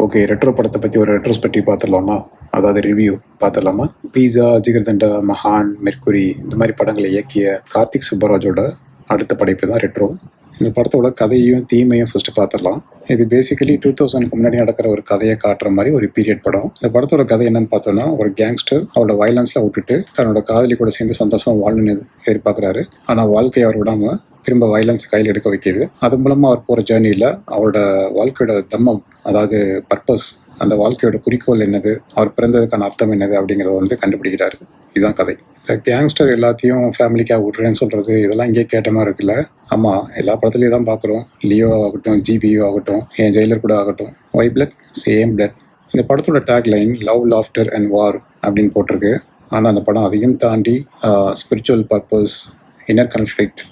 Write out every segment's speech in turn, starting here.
Okay, retro படத்தை பற்றி ஒரு ரெட்ரோஸ்பெக்டிவ் பார்த்துடலாமா? அதாவது ரிவ்யூ பார்த்துடலாமா? பீஸா, ஜிகர்தண்டா, மகான், மெர்க்குரி இந்த மாதிரி படங்களை இயக்கிய கார்த்திக் சுப்பராஜோட அடுத்த படைப்பு தான் ரெட்ரோ. இந்த படத்தோட கதையையும் தீமையும் ஃபர்ஸ்ட் பார்த்துடலாம். இது பேசிக்கலி 2000க்கு முன்னாடி நடக்கிற ஒரு கதையை காட்டுற மாதிரி ஒரு பீரியட் படம். இந்த படத்தோட கதை என்னன்னு பார்த்தோன்னா, ஒரு கேங்ஸ்டர் அவரோட வயலன்ஸ்லாம் விட்டுட்டு தன்னோட காதலி கூட சேர்ந்து சந்தோஷமா வாழணும்னு எதிர்பார்க்குறாரு. ஆனால் வாழ்க்கையை அவர் விடாமல் திரும்ப வயலன்ஸ் கையில் எடுக்க வைக்கிது. அது மூலமாக அவர் போகிற ஜேர்னியில் அவரோட வாழ்க்கையோட தம்மம், அதாவது பர்பஸ், அந்த வாழ்க்கையோட குறிக்கோள் என்னது, அவர் பிறந்ததுக்கான அர்த்தம் என்னது அப்படிங்கிறத வந்து கண்டுபிடிக்கிறாரு. இதுதான் கதை. இந்த கேங்ஸ்டர் எல்லாத்தையும் ஃபேமிலிக்காக விட்றேன்னு சொல்கிறது இதெல்லாம் இங்கே கேட்ட மாதிரி இருக்குல்ல? ஆமாம், எல்லா படத்துலையும் தான் பார்க்குறோம். லியோ ஆகட்டும், ஜிபியோ ஆகட்டும், என் ஜெயிலர் கூட ஆகட்டும், ஒய் பிளட் சேம் பிளட். இந்த படத்தோட tag line love, laughter and war அப்படின்னு போட்டிருக்கு. ஆனால் அந்த படம் அதையும் தாண்டி ஸ்பிரிச்சுவல் பர்பஸ், இன்னர் கான்ஃப்ளிக்ட்,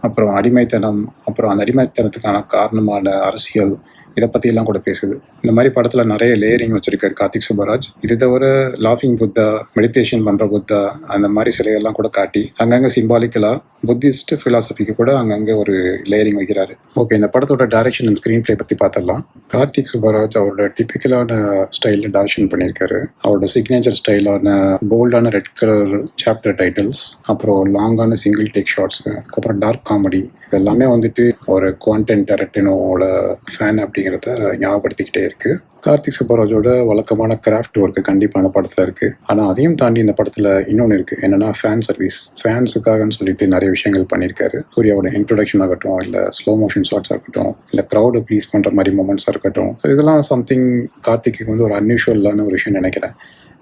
அப்புறம் அடிமைத்தனம், அப்புறம் அந்த அடிமைத்தனத்துக்கான காரணமான அரசியல், இதை பற்றியெல்லாம் கூட பேசுது. இந்த மாதிரி படத்தில் நிறைய லேயரிங் வச்சுருக்காரு கார்த்திக் சுப்பராஜ். இது தவிர லாஃபிங் புத்தா, மெடிடேஷன் பண்ணுற புத்தா, அந்த மாதிரி சிலையெல்லாம் கூட காட்டி அங்கங்கே சிம்பாலிக்கலாக புத்திஸ்ட் ஃபிலாசபிக்கு கூட அங்கங்கே ஒரு லேயரிங் வைக்கிறாரு. ஓகே, இந்த படத்தோட டைரக்ஷன் அண்ட் ஸ்க்ரீன் பிளே பற்றி பார்த்துடலாம். கார்த்திக் சுப்பராஜ் அவரோட டிப்பிக்கலான ஸ்டைலில் டைரக்ஷன் பண்ணியிருக்காரு. அவரோட சிக்னேச்சர் ஸ்டைலான போல்டான ரெட் கலர் சாப்டர் டைட்டில்ஸ், அப்புறம் லாங்கான சிங்கிள் டேக் ஷார்ட்ஸ், அதுக்கப்புறம் டார்க் காமெடி, இதெல்லாமே வந்துட்டு ஒரு குவான்டன் டெரட்டினோட ஃபேன் அப்படிங்கிறத ஞாபகப்படுத்திக்கிட்டே இருக்கு. கார்த்திக் சுப்பராஜோட வழக்கமான கிராஃப்ட் ஒர்க்கு கண்டிப்பாக அந்த படத்தில் இருக்குது. ஆனால் அதையும் தாண்டி இந்த படத்தில் இன்னொன்று இருக்குது. என்னென்னா ஃபேன் சர்வீஸ். ஃபேன்ஸுக்காகன்னு சொல்லிட்டு நிறைய விஷயங்கள் பண்ணியிருக்காரு. சூர்யாவோட இன்ட்ரொடக்ஷன் ஆகட்டும், இல்லை ஸ்லோ மோஷன் ஷார்ட்ஸ் ஆகட்டும், இல்லை க்ரௌடை ப்ளீஸ் பண்ணுற மாதிரி மூமெண்ட்ஸாக இருக்கட்டும். ஸோ இதெல்லாம் சம்திங் கார்த்திக்கு வந்து ஒரு அன்யூஷுவலான ஒரு விஷயம் நினைக்கிறேன்.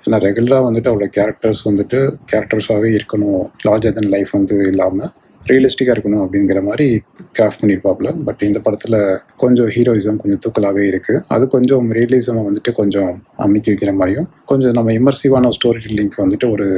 ஏன்னா ரெகுலராக வந்துட்டு அவரோட கேரக்டர்ஸ் வந்துட்டு கேரக்டர்ஸாகவே இருக்கணும், லார்ஜர் தென் லைஃப் வந்து இல்லாமல் ரியலிஸ்டிக்காக இருக்கணும் அப்படிங்கிற மாதிரி கிராஃப்ட் பண்ணியிருப்பாப்புல. பட் இந்த படத்தில் கொஞ்சம் ஹீரோயிசம் கொஞ்சம் தூக்கலாகவே இருக்குது. அது கொஞ்சம் ரியலிசமை வந்துட்டு கொஞ்சம் அமுக்கி வைக்கிற மாதிரியும், கொஞ்சம் நம்ம இமர்சிவான ஸ்டோரி டெல்லிங்க்கு வந்துட்டு ஒரு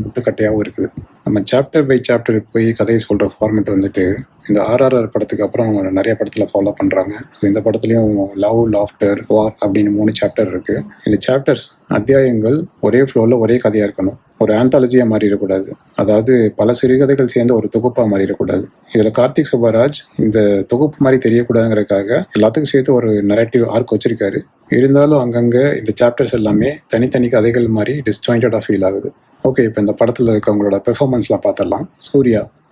முட்டுக்கட்டையாகவும் இருக்குது. நம்ம சாப்டர் பை சாப்டர் போய் கதையை சொல்கிற ஃபார்மேட் வந்துட்டு இந்த RRR படத்துக்கு அப்புறம் நிறைய படத்தில் ஃபாலோ பண்ணுறாங்க. ஸோ இந்த படத்துலையும் லவ், லாஃப்டர், வார் அப்படின்னு 3 சாப்டர் இருக்குது. இந்த சாப்டர்ஸ், அத்தியாயங்கள் ஒரே ஃப்ளோவில் ஒரே கதையாக இருக்கணும். ஒரு ஆந்தாலஜியாக மாறிடக்கூடாது. அதாவது பல சிறுகதைகள் சேர்ந்து ஒரு தொகுப்பாக மாறிடக்கூடாது. இதில் கார்த்திக் சுப்பராஜ் இந்த தொகுப்பு மாதிரி தெரியக்கூடாதுங்கிறதுக்காக எல்லாத்துக்கும் சேர்த்து ஒரு நரேட்டிவ் ஆர்க் வச்சிருக்காரு. இருந்தாலும் அங்கங்கே இந்த சாப்டர்ஸ் எல்லாமே தனித்தனி கதைகள் மாதிரி டிஸ்ஜாயிண்டடாக ஃபீல் ஆகுது. ஓகே, இப்போ இந்த படத்தில் இருக்கவங்களோட பெர்ஃபார்மன்ஸ்லாம் பார்த்துடலாம்.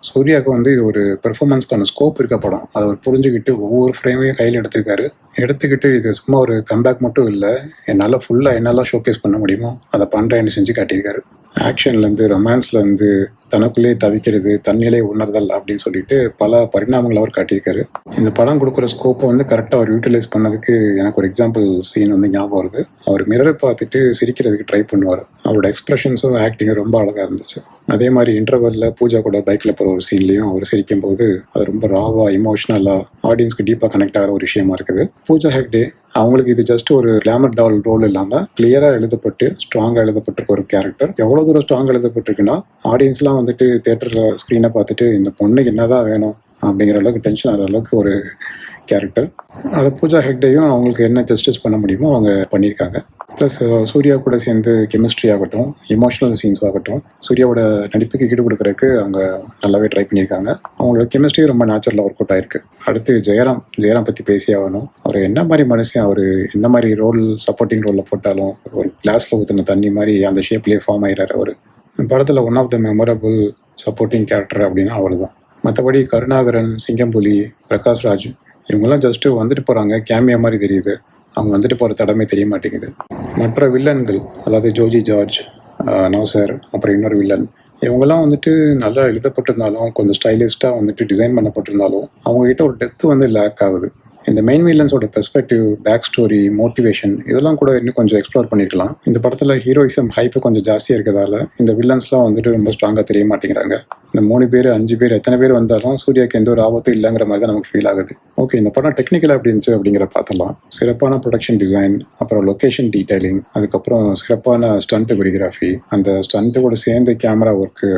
சூர்யாவுக்கு வந்து இது ஒரு பெர்ஃபார்மன்ஸ்க்கான ஸ்கோப் இருக்க படம். அதை அவர் புரிஞ்சுக்கிட்டு ஒவ்வொரு ஃப்ரேமையும் கையில் எடுத்துக்கிட்டு இது சும்மா ஒரு கம்பேக் மட்டும் இல்லை, என்னால் ஃபுல்லாக என்னெல்லாம் ஷோகேஸ் பண்ண முடியுமோ அதை பண்ணுறேன்னு செஞ்சு காட்டியிருக்காரு. ஆக்ஷன்லேருந்து ரொமான்ஸ்லேருந்து தனக்குள்ளேயே தவிக்கிறது, தன்னிலே உணர்தல் அப்படின்னு சொல்லிட்டு பல பரிணாமங்களை அவர் காட்டியிருக்காரு. இந்த படம் கொடுக்குற ஸ்கோப்பை வந்து கரெக்டாக அவர் யூட்டிலைஸ் பண்ணதுக்கு எனக்கு ஒரு எக்ஸாம்பிள் சீன் வந்து ஞாபகம் வருது. அவர் மிரரை பார்த்துட்டு சிரிக்கிறதுக்கு ட்ரை பண்ணுவார். அவரோட எக்ஸ்பிரஷன்ஸும் ஆக்டிங்கும் ரொம்ப அழகாக இருந்துச்சு. அதே மாதிரி இன்டர்வலில் பூஜா கூட பைக்கில் போகிற ஒரு சீன்லேயும் அவர் சிரிக்கும் போது அது ரொம்ப ராவாக, இமோஷ்னலாக, ஆடியன்ஸ்க்கு டீப்பாக கனெக்ட் ஆகிற ஒரு விஷயமா இருக்குது. பூஜா ஹெக்டே அவங்களுக்கு இது ஜஸ்ட் ஒரு கிளாமர் டால் ரோல் இல்லாமல் கிளியராக எழுதப்பட்டு ஸ்ட்ராங்காக எழுதப்பட்டிருக்க ஒரு கேரக்டர். எவ்வளோ தூரம் ஸ்ட்ராங்காக எழுதப்பட்டிருக்குன்னா ஆடியன்ஸ்லாம் வந்துட்டு தேட்டரில் ஸ்க்ரீனை பார்த்துட்டு இந்த பொண்ணுக்கு என்னதான் வேணும் அப்படிங்கிற அளவுக்கு டென்ஷன் ஆகிற அளவுக்கு ஒரு கேரக்டர். அதை பூஜா ஹெக்டேயும் அவங்களுக்கு என்ன ஜஸ்டிஸ் பண்ண முடியுமோ அவங்க பண்ணியிருக்காங்க. ப்ளஸ் சூர்யா கூட சேர்ந்து கெமிஸ்ட்ரி ஆகட்டும், எமோஷனல் சீன்ஸ் ஆகட்டும், சூர்யாவோட நடிப்புக்கு ஈடு கொடுக்குறதுக்கு அவங்க நல்லாவே ட்ரை பண்ணியிருக்காங்க. அவங்களோட கெமிஸ்ட்ரி ரொம்ப நேச்சுரலாக ஒர்க் அவுட் ஆயிருக்கு. அடுத்து ஜெயராம் பற்றி பேசி ஆகணும். அவர் என்ன மாதிரி மனுஷன், அவர் எந்த மாதிரி ரோல், சப்போர்ட்டிங் ரோலில் போட்டாலும் ஒரு கிளாஸில் ஊற்றின தண்ணி மாதிரி அந்த ஷேப்லேயே ஃபார்ம் ஆகிறார். அவர் படத்தில் one of the memorable supporting character அப்படின்னா அவர் தான். மற்றபடி கருணாகரன், சிங்கம்புலி, பிரகாஷ்ராஜ் இவங்கெல்லாம் ஜஸ்ட்டு வந்துட்டு போகிறாங்க, கேமியா மாதிரி தெரியுது. அவங்க வந்துட்டு போகிற தடமே தெரிய மாட்டேங்குது. மற்ற வில்லன்கள், அதாவது ஜோஜி ஜார்ஜ், நௌசர், அப்புறம் இன்னொரு வில்லன், இவங்கெல்லாம் வந்துட்டு நல்லா எழுதப்பட்டிருந்தாலும், கொஞ்சம் ஸ்டைலிஷ்டாக வந்துட்டு டிசைன் பண்ணப்பட்டிருந்தாலும் அவங்ககிட்ட ஒரு டெப்த் வந்து லேக் ஆகுது. இந்த மெயின் வில்லன்ஸோட பெர்ஸ்பெக்டிவ், பேக் ஸ்டோரி, மோட்டிவேஷன் இதெல்லாம் கூட இன்னும் கொஞ்சம் எக்ஸ்ப்ளோர் பண்ணியிருக்கலாம். இந்த படத்தில் ஹீரோயிசம் ஹைப்பு கொஞ்சம் ஜாஸ்தியாக இருக்கிறதால இந்த வில்லன்ஸ்லாம் வந்துட்டு ரொம்ப ஸ்ட்ராங்காக தெரிய மாட்டேங்கிறாங்க. இந்த 3 பேர் 5 பேர் எத்தனை பேர் வந்தாலும் சூர்யாவுக்கு எந்த ஒரு ஆபத்தும் இல்லைங்கிற மாதிரி தான் நமக்கு ஃபீல் ஆகுது. ஓகே, இந்த படம் டெக்னிக்கலாக எப்படி இருந்துச்சு அப்படிங்கிற பார்த்தலாம். சிறப்பான ப்ரொடக்ஷன் டிசைன், அப்புறம் லொக்கேஷன் டீடைலிங், அதுக்கப்புறம் சிறப்பான ஸ்டண்ட் கொரியோகிராஃபி, அந்த ஸ்டண்ட்டு கூட சேர்ந்து கேமரா ஒர்க்கு,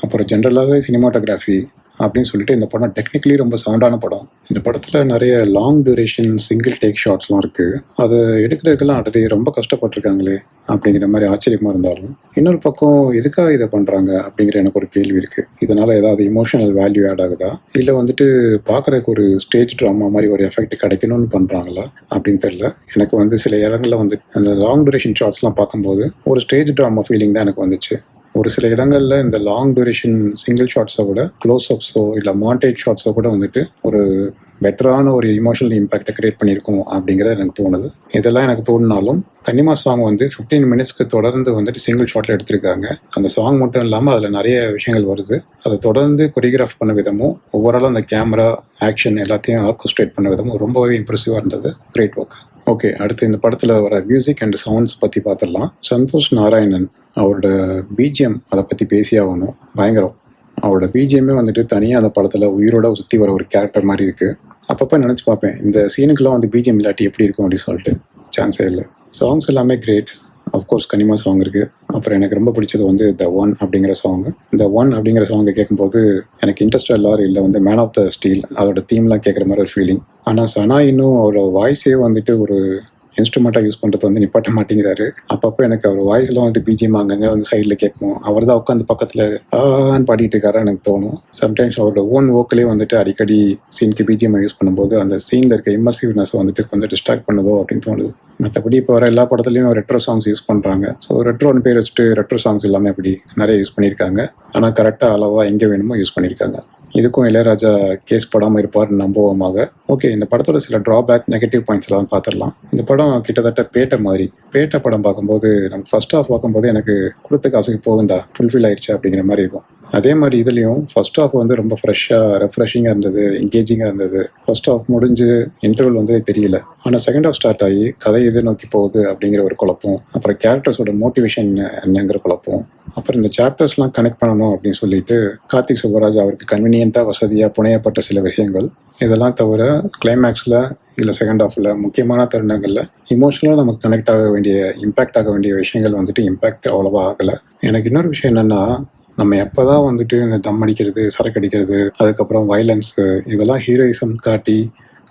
அப்புறம் ஜென்ரலாகவே சினிமாட்டோகிராஃபி, அப்படின்னு சொல்லிட்டு இந்த படம் டெக்னிக்கலி ரொம்ப சவுண்டான படம். இந்த படத்தில் நிறைய லாங் டியூரேஷன் சிங்கிள் டேக் ஷாட்ஸ்லாம் இருக்குது. அதை எடுக்கிறதுக்கெல்லாம் ஆல்ரெடி ரொம்ப கஷ்டப்பட்டிருக்காங்களே அப்படிங்கிற மாதிரி ஆச்சரியமாக இருந்தாலும், இன்னொரு பக்கம் எதுக்காக இதை பண்ணுறாங்க அப்படிங்கிற எனக்கு ஒரு கேள்வி இருக்குது. இதனால் ஏதாவது இமோஷனல் வேல்யூ ஆட் ஆகுதா, இல்லை வந்துட்டு பார்க்குறதுக்கு ஒரு ஸ்டேஜ் ட்ராமா மாதிரி ஒரு எஃபெக்ட் கிடைக்கணும்னு பண்ணுறாங்களா அப்படின்னு தெரியல. எனக்கு சில இடங்களில் அந்த லாங் டியூரேஷன் ஷாட்ஸ்லாம் பார்க்கும்போது ஒரு ஸ்டேஜ் ட்ராமா ஃபீலிங் தான் எனக்கு வந்துச்சு. ஒரு சில இடங்களில் இந்த லாங் டியூரேஷன் சிங்கிள் ஷாட்ஸை விட க்ளோஸ்அப்ஸோ இல்லை மாண்டேஜ் ஷாட்ஸோ கூட ஒரு பெட்டரான ஒரு இமோஷனல் இம்பேக்டை கிரியேட் பண்ணியிருக்கோம் அப்படிங்கிறது எனக்கு தோணுது. இதெல்லாம் எனக்கு தோணுனாலும் கன்னிமா சாங் 15 மினிட்ஸ்க்கு தொடர்ந்து சிங்கிள் ஷாட்டில் எடுத்திருக்காங்க. அந்த சாங் மட்டும் இல்லாமல் அதில் நிறைய விஷயங்கள் வருது. அதை தொடர்ந்து கொரியோகிராஃப் பண்ண விதமும், ஓவராலாக அந்த கேமரா ஆக்ஷன் எல்லாத்தையும் ஆர்கஸ்ட்ரேட் பண்ண விதமும் ரொம்பவே இம்ப்ரெசிவாக இருந்தது. Great work. ஓகே, அடுத்து இந்த படத்தில் வர மியூசிக் அண்ட் சவுண்ட்ஸ் பற்றி பார்த்துடலாம். சந்தோஷ் நாராயணன் அவரோட பிஜிஎம் அதை பற்றி பேசியாகணும். பயங்கரம். அவரோட பிஜிஎம்மே தனியாக அந்த படத்தில் உயிரோட சுற்றி வர ஒரு கேரக்டர் மாதிரி இருக்குது. அப்பப்போ நினச்சி பார்ப்பேன், இந்த சீனுக்கெல்லாம் பிஜிஎம் இல்லாட்டி எப்படி இருக்கும் அப்படின்னு சொல்லிட்டு. சான்ஸே இல்லை. சாங்ஸ் எல்லாமே கிரேட். அஃப்கோர்ஸ் கனிமா சாங் இருக்குது. அப்புறம் எனக்கு ரொம்ப பிடிச்சது த ஒன் அப்படிங்கிற சாங்கு. இந்த ஒன் அப்படிங்கிற சாங்கை கேட்கும்போது எனக்கு இன்ட்ரெஸ்டெல்லாம் இல்லை மேன் ஆஃப் த ஸ்டீல் அதோட தீம்லாம் கேட்குற மாதிரி ஒரு ஃபீலிங். ஆனால் சனா இன்னும் அவரோட வாய்ஸே ஒரு இன்ஸ்ட்ருமெண்ட்டாக யூஸ் பண்ணுறது நிப்பாட்ட மாட்டேங்கிறாரு. அப்பப்போ எனக்கு அவர் வாய்ஸ்லாம் பிஜிஎம் அங்கங்கே சைடில் கேட்கும். அவர் தான் உட்காந்து பக்கத்தில் ஆன்னு பாடிட்டு இருக்காரா எனக்கு தோணும். சம்டைம்ஸ் அவரோட ஓன் ஓக்கிலே அடிக்கடி சீனுக்கு பிஜிஎம் யூஸ் பண்ணும்போது அந்த சீனில் இருக்க இம்மர்சிவ்னஸ் கொஞ்சம் டிஸ்ட்ராக்ட் பண்ணுதோ அப்படின்னு தோணுது. மற்றபடி இப்போ வர எல்லா படத்துலையும் ரெட்ரோ சாங்ஸ் யூஸ் பண்ணுறாங்க. ஸோ ரெட்ரோன்னு பேர் வச்சுட்டு ரெட்ரோ சாங்ஸ் எல்லாமே அப்படி நிறைய யூஸ் பண்ணியிருக்காங்க. ஆனால் கரெக்டாக அளவாக எங்கே வேணுமோ யூஸ் பண்ணியிருக்காங்க. இதுக்கும் இளையராஜா கேஸ் படாமல் இருப்பார்னு நம்புவோமாக. ஓகே, இந்த படத்தோட சில ட்ராபேக் நெகட்டிவ் பாயிண்ட்ஸ் எல்லாம் பார்த்துடலாம். இந்த படம் கிட்டத்தட்ட பேட்டை மாதிரி. பேட்டை படம் பார்க்கும்போது நமக்கு ஃபர்ஸ்ட் ஹாஃப் பார்க்கும்போது எனக்கு கொடுத்த காசுக்கு போகுண்டா, ஃபுல்ஃபில் ஆயிடுச்சு அப்படிங்கிற மாதிரி இருக்கும். அதே மாதிரி இதுலேயும் ஃபர்ஸ்ட் ஹாஃப் ரொம்ப ஃப்ரெஷ்ஷாக ரெஃப்ரெஷிங்காக இருந்தது, என்கேஜிங்காக இருந்தது. ஃபர்ஸ்ட் ஹாஃப் முடிஞ்சு இன்டர்வல் தெரியல. ஆனால் செகண்ட் ஹாஃப் ஸ்டார்ட் ஆகி கதை எது நோக்கி போகுது அப்படிங்கிற ஒரு குழப்பம், அப்புறம் கேரக்டர்ஸோட மோட்டிவேஷன் என்னங்கிற குழப்பம், அப்புறம் இந்த சாப்டர்ஸ்லாம் கனெக்ட் பண்ணணும் அப்படின்னு சொல்லிட்டு கார்த்திக் சுப்பராஜ் அவருக்கு கன்வீனியண்ட்டாக வசதியாக புனையப்பட்ட சில விஷயங்கள். இதெல்லாம் தவிர கிளைமேக்ஸில் இல்லை செகண்ட் ஹாஃபில் முக்கியமான தருணங்களில் இமோஷனலாக நமக்கு கனெக்ட் ஆக வேண்டிய, இம்பேக்ட் ஆக வேண்டிய விஷயங்கள் இம்பேக்ட் அவ்வளோவா ஆகலை. எனக்கு இன்னொரு விஷயம் என்னென்னா, நம்ம எப்போ தான் இந்த தம் அடிக்கிறது, சரக்கு அடிக்கிறது, அதுக்கப்புறம் வயலன்ஸு, இதெல்லாம் ஹீரோயிசம் காட்டி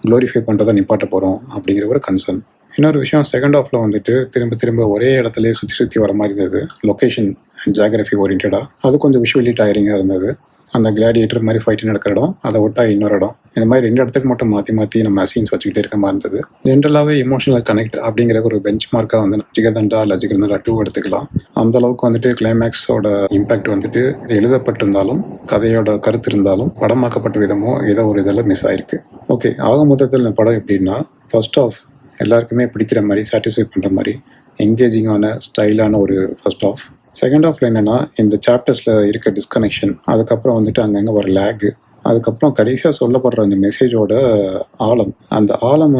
க்ளோரிஃபை பண்ணுறதை நிப்பாட்ட போகிறோம் அப்படிங்கிற ஒரு கன்சர்ன். இன்னொரு விஷயம், செகண்ட் ஹாஃபில் திரும்ப திரும்ப ஒரே இடத்துல சுற்றி வர மாதிரி இருந்தது. லொக்கேஷன் அண்ட் ஜியாகிரஃபி ஓரியன்டாக அது கொஞ்சம் விஷுவலி டயரிங்காக இருந்தது. அந்த கிளாடியேட்டர் மாதிரி ஃபைட்டு நடக்கிற இடம், அதை விட்டா இன்னொரு இடம், இந்த மாதிரி 2 இடத்துக்கு மட்டும் மாற்றி நம்ம சீன்ஸ் வச்சுக்கிட்டே இருக்க மாதிரி இருந்தது. ஜென்ரலாகவே இமோஷனல் கனெக்ட் அப்படிங்கிற ஒரு பெஞ்ச் மார்க்காக ஜிகர்தண்டா இல்லை ஜிகர்தண்டா 2 எடுத்துக்கலாம். அந்த அளவுக்கு கிளைமேக்ஸோட இம்பேக்ட் எழுதப்பட்டிருந்தாலும், கதையோட கருத்து இருந்தாலும், படமாக்கப்பட்ட விதமோ ஏதோ ஒரு இதெல்லாம் மிஸ் ஆயிருக்கு. ஓகே, ஆக மொத்தத்தில் இந்த படம் எப்படின்னா, ஃபர்ஸ்ட் ஆஃப் எல்லாருக்குமே பிடிக்கிற மாதிரி, சாட்டிஸ்ஃபை பண்ணுற மாதிரி என்கேஜிங்கான ஸ்டைலான ஒரு ஃபர்ஸ்ட் ஆஃப். செகண்ட் ஹாஃப்ல என்னென்னா, இந்த சாப்டர்ஸில் இருக்க டிஸ்கனெக்ஷன், அதுக்கப்புறம் அங்கங்கே ஒரு லேகு, அதுக்கப்புறம் கடைசியாக சொல்லப்படுற அந்த மெசேஜோட ஆழம், அந்த ஆழம்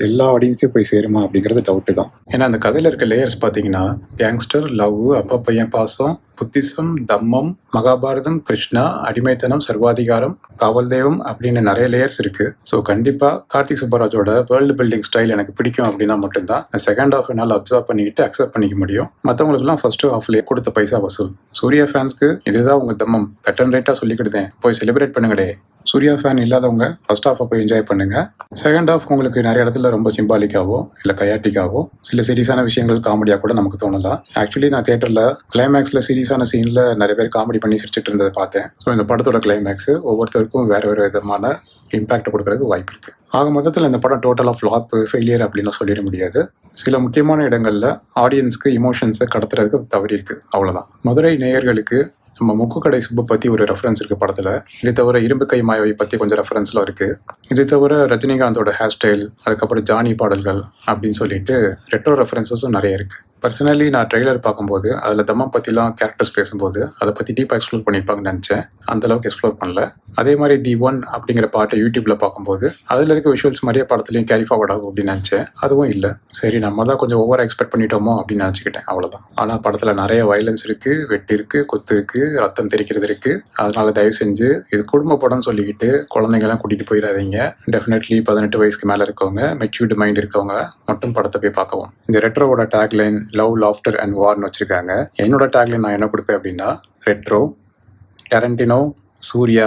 எல்லா ஆடியன்ஸையும் போய் சேருமா அப்படிங்கிறது டவுட்டு தான். ஏன்னா அந்த கதையில் இருக்க லேயர்ஸ் பார்த்தீங்கன்னா, கேங்ஸ்டர், லவ், அப்பா பையன் பாசம், புத்திசம், தம்மம், மகாபாரதம், கிருஷ்ணா, அடிமைத்தனம், சர்வாதிகாரம், காவல் தெய்வம் அப்படின்னு நிறைய லேயர்ஸ் இருக்கு. ஸோ கண்டிப்பாக கார்த்திக் சுப்பராஜோட வேர்ல்டு பில்டிங் ஸ்டைல் எனக்கு பிடிக்கும் அப்படின்னா மட்டும்தான் செகண்ட் ஹாஃப் என்னால் அப்சர்வ் பண்ணிக்கிட்டு அக்செப்ட் பண்ணிக்க முடியும். மற்றவங்களுக்குலாம் ஃபர்ஸ்ட் ஹாஃப்லேயே கொடுத்த பைசா வசூல். சூர்யா ஃபேன்ஸ்க்கு இதுதான் உங்கள் தம்மம், கட் அண்ட் ரைட்டாக சொல்லிக்கிடுதேன், போய் செலிப்ரேட் பண்ணுங்களே. சூர்யா ஃபேன் இல்லாதவங்க ஃபர்ஸ்ட் ஹாஃபை போய் என்ஜாய் பண்ணுங்க. செகண்ட் ஹாஃப் உங்களுக்கு நிறைய இடத்துல ரொம்ப சிம்பாலிக்காவோ இல்லை கையாட்டிக்காவோ, சில சீரியஸான விஷயங்கள் காமெடியாக கூட நமக்கு தோணலாம். ஆக்சுவலி நான் தியேட்டரில் கிளைமேக்ஸில் சீரியஸான சீனில் நிறைய பேர் காமெடி பண்ணி சிரிச்சிட்டு இருந்ததை பார்த்தேன். ஸோ இந்த படத்தோட கிளைமேக்ஸ் ஒவ்வொருத்தருக்கும் வேறு விதமான இம்பேக்ட் கொடுக்கறதுக்கு வாய்ப்பு இருக்குது. ஆக மொத்தத்தில் இந்த படம் டோட்டலாக ஃப்ளாப், ஃபெயிலியர் அப்படின்னு சொல்லிட முடியாது. சில முக்கியமான இடங்களில் ஆடியன்ஸ்க்கு இமோஷன்ஸை கடத்துறதுக்கு தவறி இருக்குது, அவ்வளோதான். மதுரை நேயர்களுக்கு நம்ம முக்குக்கடை சுப்பு பற்றி ஒரு ரெஃபரன்ஸ் இருக்குது படத்தில். இது தவிர இரும்பு கை மாயவை பற்றி கொஞ்சம் ரெஃபரன்ஸ்லாம் இருக்குது. இது தவிர ரஜினிகாந்தோட ஹேர் ஸ்டைல், அதுக்கப்புறம் ஜானி பாடல்கள் அப்படின்னு சொல்லிட்டு ரெட்ரோ ரெஃபரன்ஸஸும் நிறைய இருக்குது. பர்சனலி நான் ட்ரெய்லர் பார்க்கும்போது அதில் தம்மா பற்றிலாம் கேரக்டர்ஸ் பேசும்போது அதை பற்றி டீப்பாக எக்ஸ்ப்ளோர் பண்ணியிருப்பாங்கன்னு நினச்சேன். அந்தளவுக்கு எக்ஸ்ப்ளோர் பண்ணல. அதே மாதிரி தி ஒன் அப்படிங்கிற பாட்டை யூடியூப்பில் பார்க்கும்போது அதில் இருக்க விஷுவல்ஸ் மாதிரியே படத்துலையும் கேரி ஃபார்வர்ட் ஆகும் அப்படின்னு நினச்சேன். அதுவும் இல்லை. சரி, நம்ம தான் கொஞ்சம் ஓவராக எக்ஸ்பெக்ட் பண்ணிட்டோமோ அப்படின்னு நினச்சிக்கிட்டேன், அவ்வளோதான். ஆனால் படத்தில் நிறைய வயலன்ஸ் இருக்குது, வெட்டு இருக்குது, கொத்து இருக்குது, ரத்தம் தெரிக்கிறது இருக்குது. அதனால தயவு செஞ்சு இது குடும்ப படம்னு சொல்லிக்கிட்டு குழந்தைங்கலாம் கூட்டிகிட்டு போயிடாதீங்க. டெஃபினெட்லி 18 வயசுக்கு மேலே இருக்கவங்க, மெச்சூர்டு மைண்ட் இருக்கவங்க மட்டும் படத்தை போய் பார்க்கவும். இந்த ரெட்ரோவோட டேக்லைன் லவ், லாஃப்டர் அண்ட் வார்னு வச்சுருக்காங்க. என்னோட டேக்லைன் நான் என்ன கொடுப்பேன் அப்படின்னா, Retro, Tarantino, Suriya,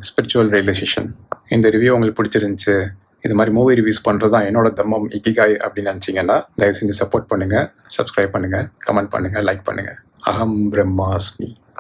spiritual realization. இந்த ரிவ்யூ உங்களுக்கு பிடிச்சிருந்துச்சு, இது மாதிரி மூவி ரிவ்யூஸ் பண்ணுறது தான் என்னோட தர்மம் இக்கிகாய் அப்படின்னு நினச்சிங்கன்னா தயவு செஞ்சு சப்போர்ட் பண்ணுங்கள், சப்ஸ்கிரைப் பண்ணுங்கள், கமெண்ட் பண்ணுங்கள், லைக் பண்ணுங்கள். அகம் பிரம்மாஸ்மி.